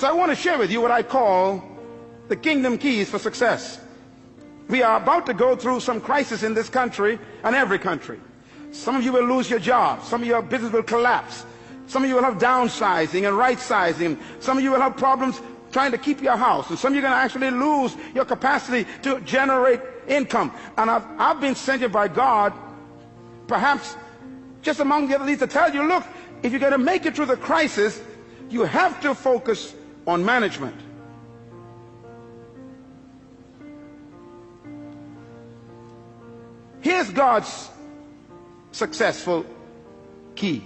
So I want to share with you what I call the kingdom keys for success. We are about to go through some crisis in this country and every country. Some of you will lose your job. Some of your business will collapse. Some of you will have downsizing and right-sizing. Some of you will have problems trying to keep your house. And some of you are going to actually lose your capacity to generate income. And I've been sent here by God, perhaps just among the other leaders, to tell you, look, if you're going to make it through the crisis, you have to focus on management. Here's God's successful key.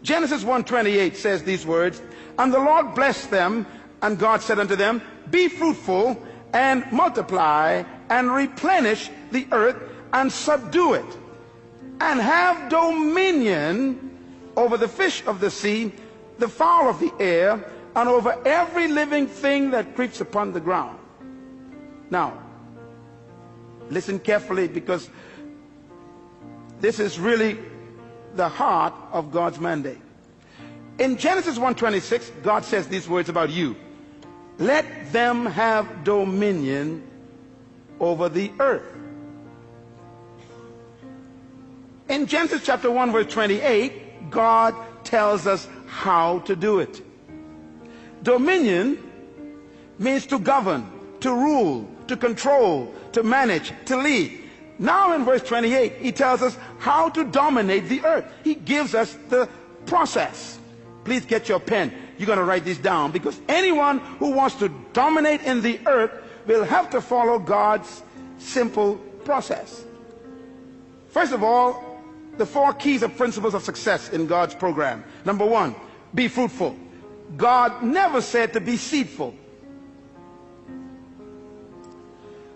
Genesis 1:28 says these words, and the Lord blessed them, and God said unto them, be fruitful and multiply and replenish the earth and subdue it, and have dominion over the fish of the sea, the fowl of the air, and over every living thing that creeps upon the ground. Now, listen carefully, because this is really the heart of God's mandate. In Genesis 1:26, God says these words about you. Let them have dominion over the earth. In Genesis chapter 1 verse 28, God tells us how to do it. Dominion means to govern, to rule, to control, to manage, to lead. Now in verse 28, he tells us how to dominate the earth. He gives us the process. Please get your pen. You're going to write this down, because anyone who wants to dominate in the earth will have to follow God's simple process. First of all, the 4 keys of principles of success in God's program. Number 1, be fruitful. God never said to be seedful.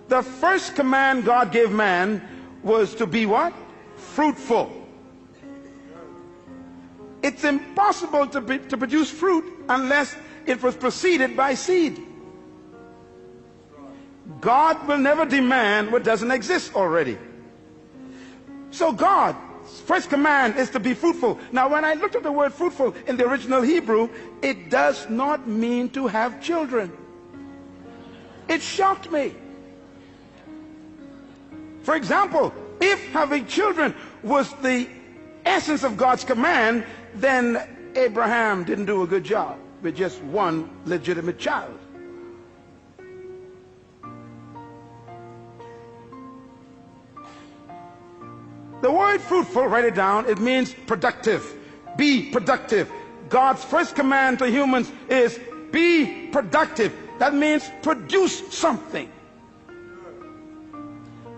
The first command God gave man was to be what? Fruitful. It's impossible to produce fruit unless it was preceded by seed. God will never demand what doesn't exist already. So God's first command is to be fruitful. Now, when I looked at the word fruitful in the original Hebrew, it does not mean to have children. It shocked me. For example, if having children was the essence of God's command, then Abraham didn't do a good job with just one legitimate child. The word fruitful, write it down, it means productive. Be productive. God's first command to humans is be productive. That means produce something.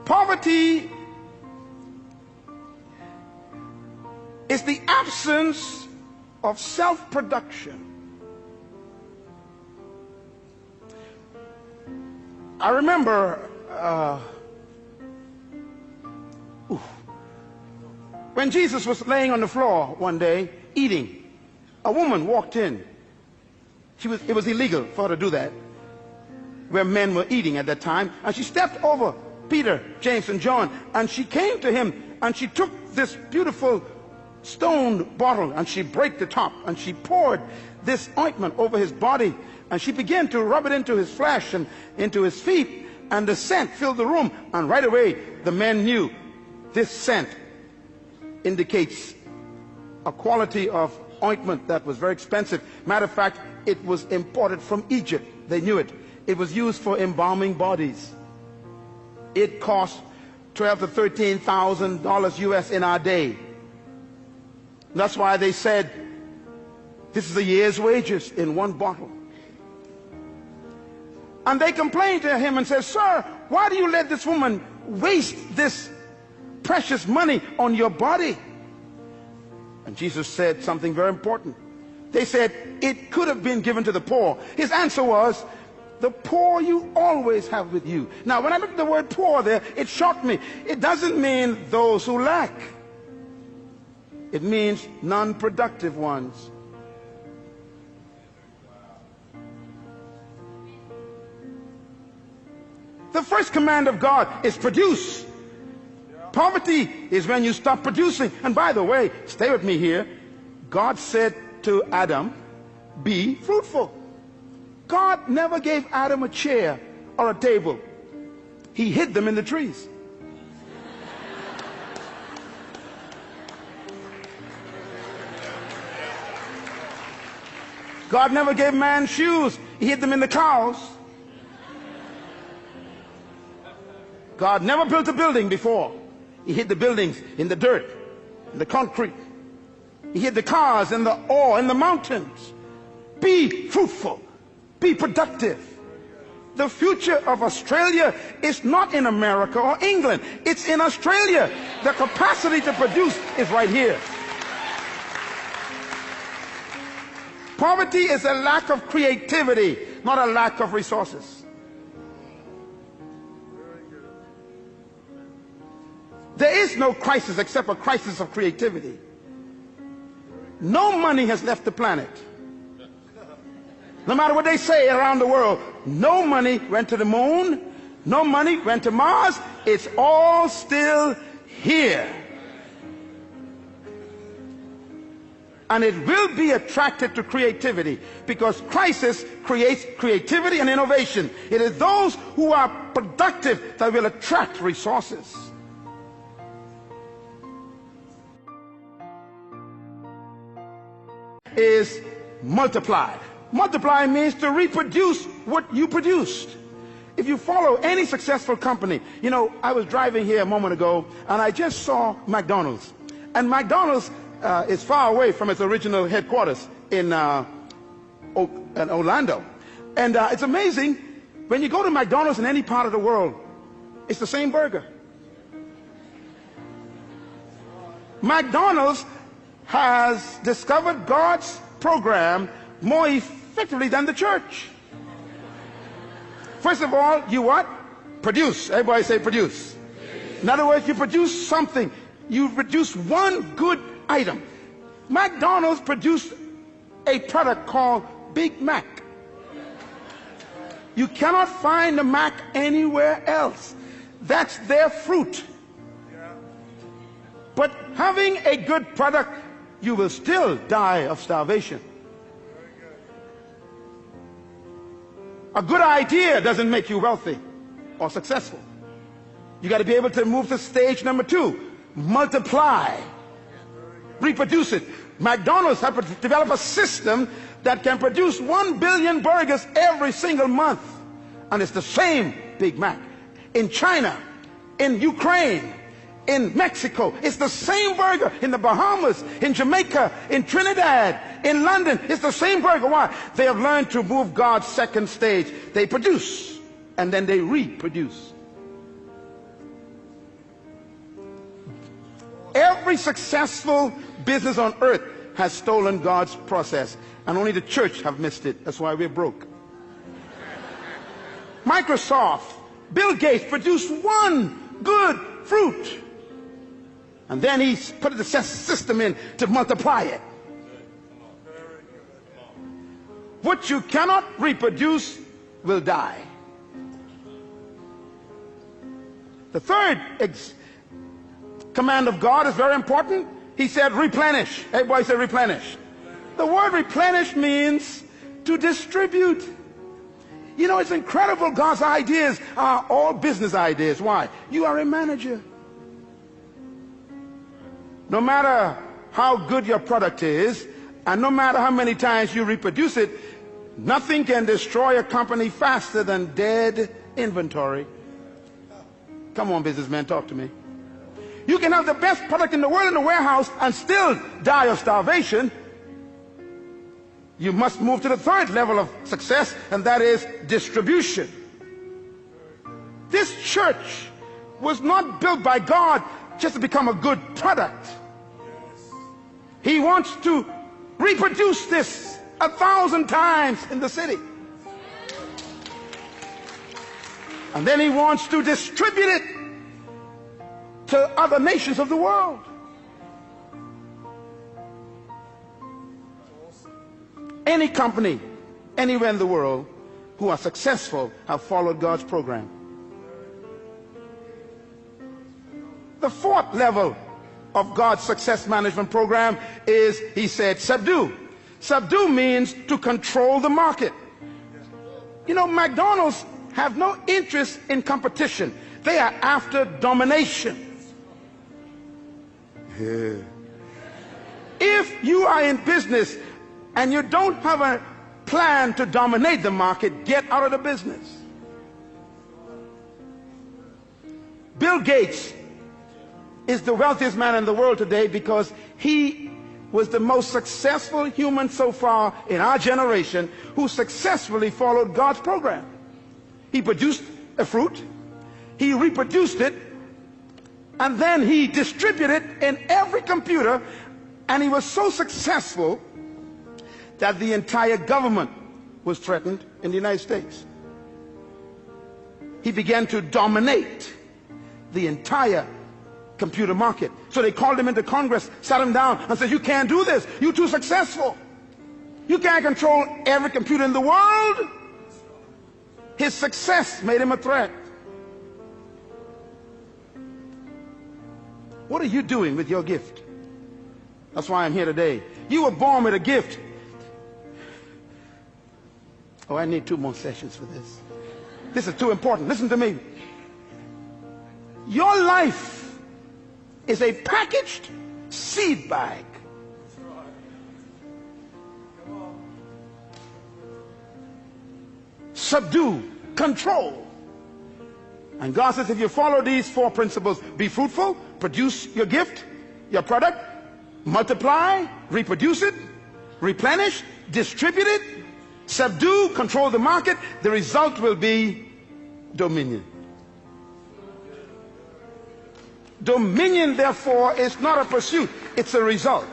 Poverty is the absence of self-production. I remember when Jesus was laying on the floor one day eating, a woman walked in. It was illegal for her to do that where men were eating at that time, and she stepped over Peter, James, and John, and she came to him, and she took this beautiful stone bottle, and she broke the top, and she poured this ointment over his body, and she began to rub it into his flesh and into his feet, and the scent filled the room, and right away the men knew this scent indicates a quality of ointment that was very expensive. Matter of fact, it was imported from Egypt. They knew it. It was used for embalming bodies. It cost $12,000 to $13,000 US in our day. That's why they said this is a year's wages in one bottle. And they complained to him and said, sir, why do you let this woman waste this precious money on your body? And Jesus said something very important. They said it could have been given to the poor. His answer was, the poor you always have with you. Now, when I looked at the word poor there, it shocked me. It doesn't mean those who lack. It means non-productive ones. The first command of God is produce. Poverty is when you stop producing. And by the way, stay with me here. God said to Adam, be fruitful. God never gave Adam a chair or a table. He hid them in the trees. God never gave man shoes. He hid them in the cows. God never built a building before. He hid the buildings in the dirt, in the concrete. He hid the cars in the ore, in the mountains. Be fruitful. Be productive. The future of Australia is not in America or England. It's in Australia. The capacity to produce is right here. Poverty is a lack of creativity, not a lack of resources. There is no crisis except a crisis of creativity. No money has left the planet. No matter what they say around the world, no money went to the moon, no money went to Mars. It's all still here. And it will be attracted to creativity, because crisis creates creativity and innovation. It is those who are productive that will attract resources. Is multiply. Multiply means to reproduce what you produced. If you follow any successful company, you know, I was driving here a moment ago and I just saw McDonald's. And McDonald's is far away from its original headquarters in Orlando. And it's amazing, when you go to McDonald's in any part of the world, it's the same burger. McDonald's has discovered God's program more effectively than the church. First of all, you what? Produce. Everybody say produce. In other words, you produce something. You produce one good item. McDonald's produced a product called Big Mac. You cannot find the Mac anywhere else. That's their fruit. But having a good product, you will still die of starvation. A good idea doesn't make you wealthy or successful. You got to be able to move to stage number 2. Multiply. Reproduce it. McDonald's have to develop a system that can produce 1 billion burgers every single month. And it's the same Big Mac. In China, in Ukraine, in Mexico, it's the same burger. In the Bahamas, in Jamaica, in Trinidad, in London, it's the same burger. Why? They have learned to move God's second stage. They produce and then they reproduce. Every successful business on earth has stolen God's process, and only the church have missed it. That's why we're broke. Microsoft, Bill Gates produced one good fruit, and then he put the system in to multiply it. What you cannot reproduce will die. The third command of God is very important. He said replenish. Everybody say replenish. The word replenish means to distribute. You know, it's incredible. God's ideas are all business ideas. Why? You are a manager. No matter how good your product is, and no matter how many times you reproduce it, nothing can destroy a company faster than dead inventory. Come on, businessmen, talk to me. You can have the best product in the world in the warehouse and still die of starvation. You must move to the third level of success, and that is distribution. This church was not built by God just to become a good product. He wants to reproduce this 1,000 times in the city. And then he wants to distribute it to other nations of the world. Any company, anywhere in the world, who are successful have followed God's program. The fourth level of God's success management program is, he said, subdue. Subdue means to control the market. You know, McDonald's have no interest in competition. They are after domination. Yeah. If you are in business and you don't have a plan to dominate the market, get out of the business. Bill Gates is the wealthiest man in the world today because he was the most successful human so far in our generation who successfully followed God's program. He produced a fruit, he reproduced it, and then he distributed it in every computer, and he was so successful that the entire government was threatened in the United States. He began to dominate the entire computer market. So they called him into Congress, sat him down, and said, "You can't do this. You're too successful. You can't control every computer in the world." His success made him a threat. What are you doing with your gift? That's why I'm here today. You were born with a gift. Oh, I need 2 more sessions for this. This is too important. Listen to me. Your life is a packaged seed bag. Subdue, control. And God says if you follow these 4 principles, be fruitful, produce your gift, your product, multiply, reproduce it, replenish, distribute it, subdue, control the market, the result will be dominion. Dominion, therefore, is not a pursuit, it's a result.